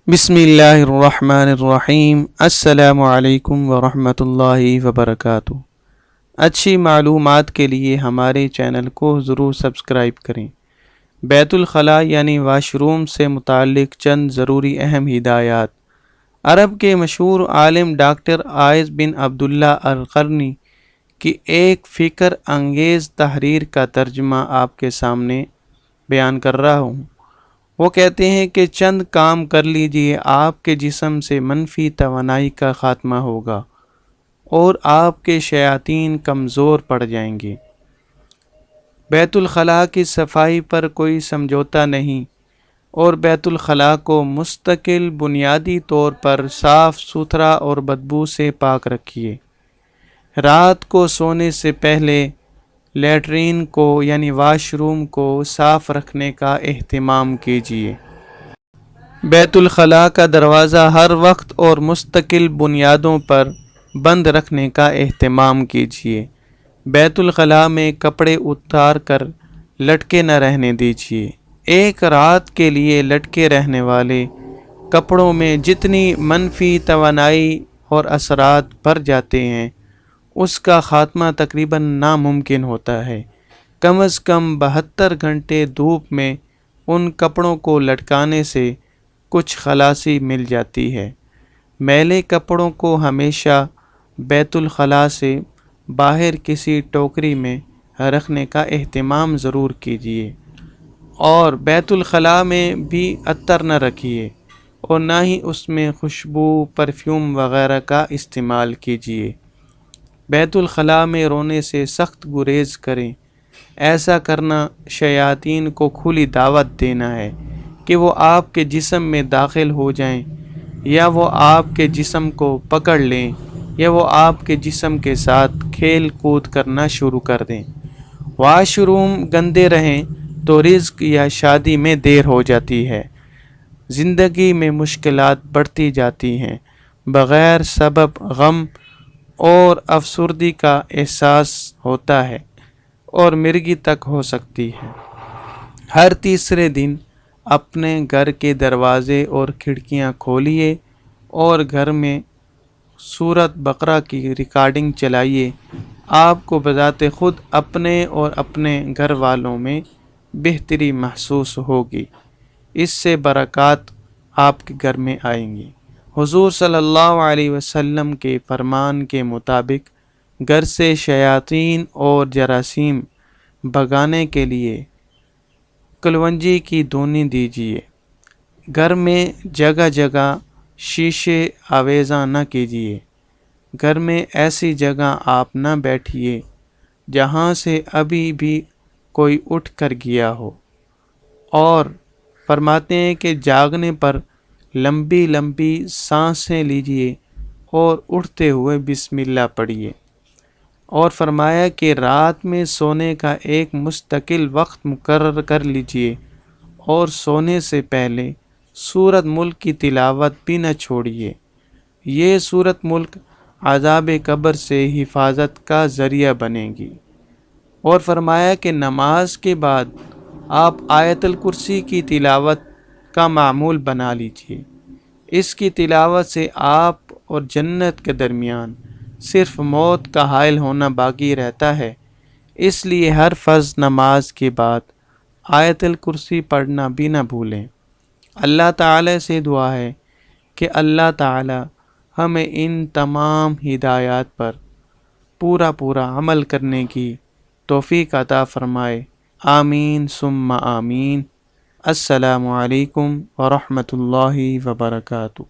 بسم اللہ الرحمن الرحیم۔ السلام علیکم ورحمۃ اللہ وبرکاتہ۔ اچھی معلومات کے لیے ہمارے چینل کو ضرور سبسکرائب کریں۔ بیت الخلاء یعنی واش روم سے متعلق چند ضروری اہم ہدایات۔ عرب کے مشہور عالم ڈاکٹر عائض بن عبداللہ القرنی کی ایک فکر انگیز تحریر کا ترجمہ آپ کے سامنے بیان کر رہا ہوں۔ وہ کہتے ہیں کہ چند کام کر لیجئے، آپ کے جسم سے منفی توانائی کا خاتمہ ہوگا اور آپ کے شیاطین کمزور پڑ جائیں گے۔ بیت الخلاء کی صفائی پر کوئی سمجھوتا نہیں اور بیت الخلاء کو مستقل بنیادی طور پر صاف ستھرا اور بدبو سے پاک رکھیے۔ رات کو سونے سے پہلے لیٹرین کو یعنی واش روم کو صاف رکھنے کا اہتمام کیجیے۔ بیت الخلاء کا دروازہ ہر وقت اور مستقل بنیادوں پر بند رکھنے کا اہتمام کیجیے۔ بیت الخلاء میں کپڑے اتار کر لٹکے نہ رہنے دیجیے۔ ایک رات کے لیے لٹکے رہنے والے کپڑوں میں جتنی منفی توانائی اور اثرات بھر جاتے ہیں، اس کا خاتمہ تقریباً ناممکن ہوتا ہے۔ کم از کم 72 گھنٹے دھوپ میں ان کپڑوں کو لٹکانے سے کچھ خلاصی مل جاتی ہے۔ میلے کپڑوں کو ہمیشہ بیت الخلاء سے باہر کسی ٹوکری میں رکھنے کا اہتمام ضرور کیجیے، اور بیت الخلاء میں بھی عطر نہ رکھیے اور نہ ہی اس میں خوشبو، پرفیوم وغیرہ کا استعمال کیجیے۔ بیت الخلاء میں رونے سے سخت گریز کریں۔ ایسا کرنا شیاطین کو کھلی دعوت دینا ہے کہ وہ آپ کے جسم میں داخل ہو جائیں، یا وہ آپ کے جسم کو پکڑ لیں، یا وہ آپ کے جسم کے ساتھ کھیل کود کرنا شروع کر دیں۔ واش روم گندے رہیں تو رزق یا شادی میں دیر ہو جاتی ہے، زندگی میں مشکلات بڑھتی جاتی ہیں، بغیر سبب غم اور افسردگی کا احساس ہوتا ہے اور مرگی تک ہو سکتی ہے۔ ہر تیسرے دن اپنے گھر کے دروازے اور کھڑکیاں کھولیے اور گھر میں سورۃ بقرہ کی ریکارڈنگ چلائیے۔ آپ کو بذات خود اپنے اور اپنے گھر والوں میں بہتری محسوس ہوگی۔ اس سے برکات آپ کے گھر میں آئیں گی۔ حضور صلی اللہ علیہ وسلم کے فرمان کے مطابق گھر سے شیاطین اور جراثیم بھگانے کے لیے کلونجی کی دھونی دیجیے۔ گھر میں جگہ جگہ شیشے آویزاں نہ کیجیے۔ گھر میں ایسی جگہ آپ نہ بیٹھیے جہاں سے ابھی بھی کوئی اٹھ کر گیا ہو، اور فرماتے ہیں کہ جاگنے پر لمبی لمبی سانسیں لیجیے اور اٹھتے ہوئے بسم اللہ پڑھیے، اور فرمایا کہ رات میں سونے کا ایک مستقل وقت مقرر کر لیجیے اور سونے سے پہلے سورۃ ملک کی تلاوت بھی نہ چھوڑیے۔ یہ سورۃ ملک عذاب قبر سے حفاظت کا ذریعہ بنے گی۔ اور فرمایا کہ نماز کے بعد آپ آیت الکرسی کی تلاوت کا معمول بنا لیجیے۔ اس کی تلاوت سے آپ اور جنت کے درمیان صرف موت کا حائل ہونا باقی رہتا ہے، اس لیے ہر فرض نماز کے بعد آیت الکرسی پڑھنا بھی نہ بھولیں۔ اللہ تعالی سے دعا ہے کہ اللہ تعالی ہمیں ان تمام ہدایات پر پورا عمل کرنے کی توفیق عطا فرمائے۔ آمین ثم آمین۔ السلام علیکم ورحمۃ اللہ وبرکاتہ۔